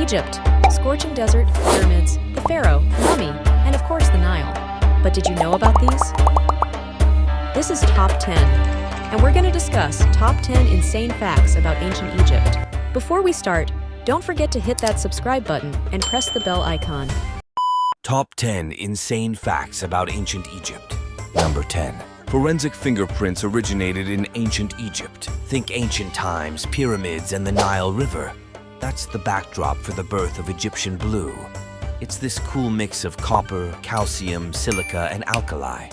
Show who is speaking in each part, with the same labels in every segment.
Speaker 1: Egypt, scorching desert, pyramids, the Pharaoh, mummy, and of course the Nile. But did you know about these? This is Top 10, and we're going to discuss Top 10 insane facts about ancient Egypt. Before we start, don't forget to hit that subscribe button and press the bell icon.
Speaker 2: Top 10 insane facts about ancient Egypt. Number 10. Forensic fingerprints originated in ancient Egypt. Think ancient times, pyramids, and the Nile River. That's the backdrop for the birth of Egyptian blue. It's this cool mix of copper, calcium, silica, and alkali.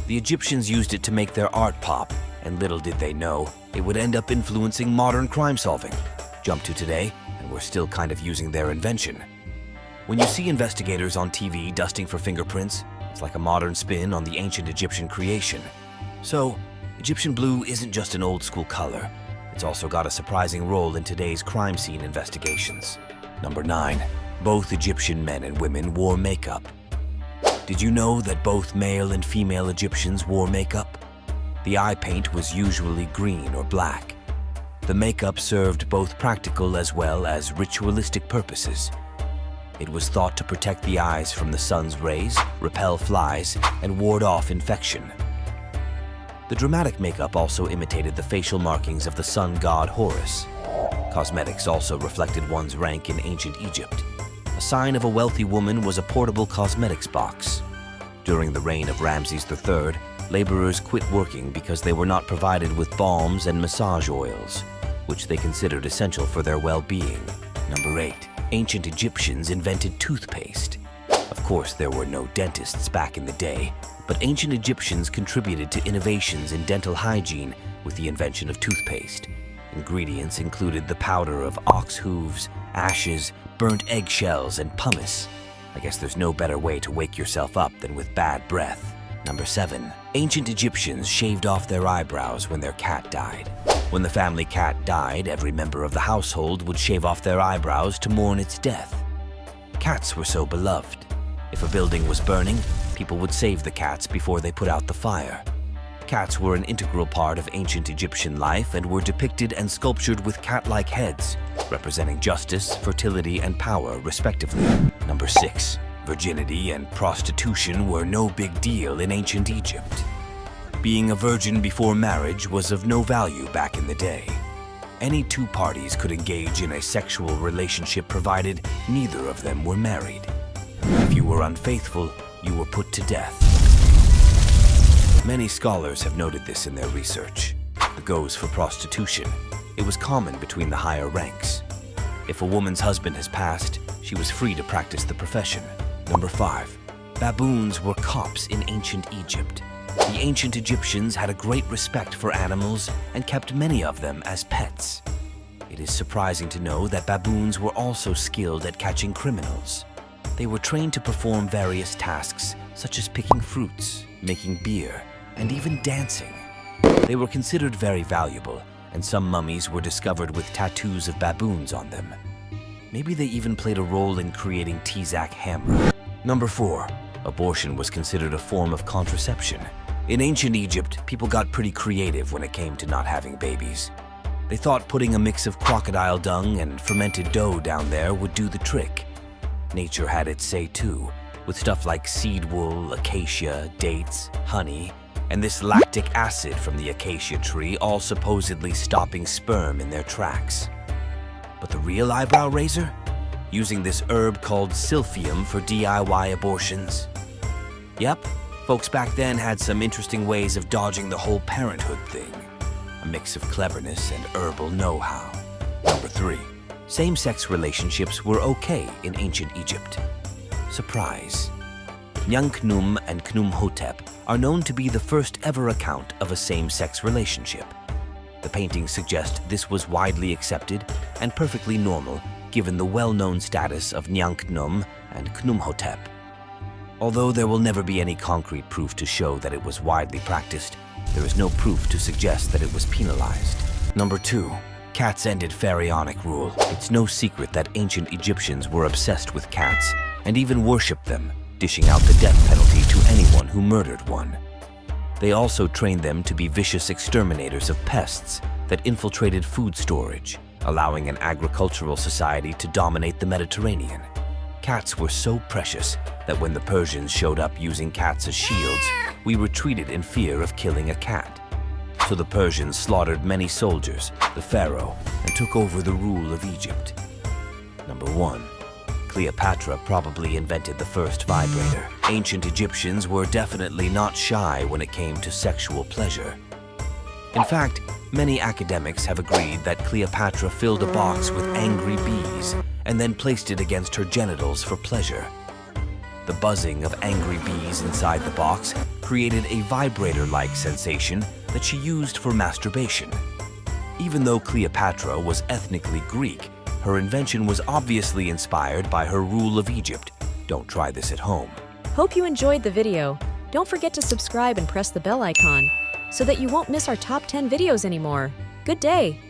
Speaker 2: The Egyptians used it to make their art pop, and little did they know, it would end up influencing modern crime solving. Jump to today, and we're still kind of using their invention. When you see investigators on TV dusting for fingerprints, it's like a modern spin on the ancient Egyptian creation. So, Egyptian blue isn't just an old-school color. It's also got a surprising role in today's crime scene investigations. Number 9. Both Egyptian men and women wore makeup. Did you know that both male and female Egyptians wore makeup? The eye paint was usually green or black. The makeup served both practical as well as ritualistic purposes. It was thought to protect the eyes from the sun's rays, repel flies, and ward off infection. The dramatic makeup also imitated the facial markings of the sun god Horus. Cosmetics also reflected one's rank in ancient Egypt. A sign of a wealthy woman was a portable cosmetics box. During the reign of Ramses III, laborers quit working because they were not provided with balms and massage oils, which they considered essential for their well-being. Number 8. Ancient Egyptians invented toothpaste. Of course, there were no dentists back in the day, but ancient Egyptians contributed to innovations in dental hygiene with the invention of toothpaste. Ingredients included the powder of ox hooves, ashes, burnt eggshells, and pumice. I guess there's no better way to wake yourself up than with bad breath. Number 7. Ancient Egyptians shaved off their eyebrows when their cat died. When the family cat died, every member of the household would shave off their eyebrows to mourn its death. Cats were so beloved. If a building was burning, people would save the cats before they put out the fire. Cats were an integral part of ancient Egyptian life and were depicted and sculptured with cat-like heads, representing justice, fertility, and power, respectively. Number 6. Virginity and prostitution were no big deal in ancient Egypt. Being a virgin before marriage was of no value back in the day. Any two parties could engage in a sexual relationship provided neither of them were married. If you were unfaithful, you were put to death. Many scholars have noted this in their research. The goes for prostitution. It was common between the higher ranks. If a woman's husband has passed, she was free to practice the profession. Number 5. Baboons were cops in ancient Egypt. The ancient Egyptians had a great respect for animals and kept many of them as pets. It is surprising to know that baboons were also skilled at catching criminals. They were trained to perform various tasks, such as picking fruits, making beer, and even dancing. They were considered very valuable, and some mummies were discovered with tattoos of baboons on them. Maybe they even played a role in creating Tizak hammer. Number 4. Abortion was considered a form of contraception. In ancient Egypt, people got pretty creative when it came to not having babies. They thought putting a mix of crocodile dung and fermented dough down there would do the trick. Nature had its say too, with stuff like seed wool, acacia, dates, honey, and this lactic acid from the acacia tree all supposedly stopping sperm in their tracks. But the real eyebrow razor? Using this herb called silphium for DIY abortions? Yep, folks back then had some interesting ways of dodging the whole parenthood thing. A mix of cleverness and herbal know-how. Number 3. Same-sex relationships were okay in ancient Egypt. Surprise. Nyankhnum and Khnumhotep are known to be the first ever account of a same-sex relationship. The paintings suggest this was widely accepted and perfectly normal given the well-known status of Nyankhnum and Khnumhotep. Although there will never be any concrete proof to show that it was widely practiced, there is no proof to suggest that it was penalized. Number 2. Cats ended Pharaonic rule. It's no secret that ancient Egyptians were obsessed with cats and even worshipped them, dishing out the death penalty to anyone who murdered one. They also trained them to be vicious exterminators of pests that infiltrated food storage, allowing an agricultural society to dominate the Mediterranean. Cats were so precious that when the Persians showed up using cats as shields, we retreated in fear of killing a cat. So the Persians slaughtered many soldiers, the pharaoh, and took over the rule of Egypt. Number 1. Cleopatra probably invented the first vibrator. Ancient Egyptians were definitely not shy when it came to sexual pleasure. In fact, many academics have agreed that Cleopatra filled a box with angry bees and then placed it against her genitals for pleasure. The buzzing of angry bees inside the box created a vibrator-like sensation that she used for masturbation. Even though Cleopatra was ethnically Greek, her invention was obviously inspired by her rule of Egypt. Don't try this at home.
Speaker 1: Hope you enjoyed the video. Don't forget to subscribe and press the bell icon so that you won't miss our top 10 videos anymore. Good day!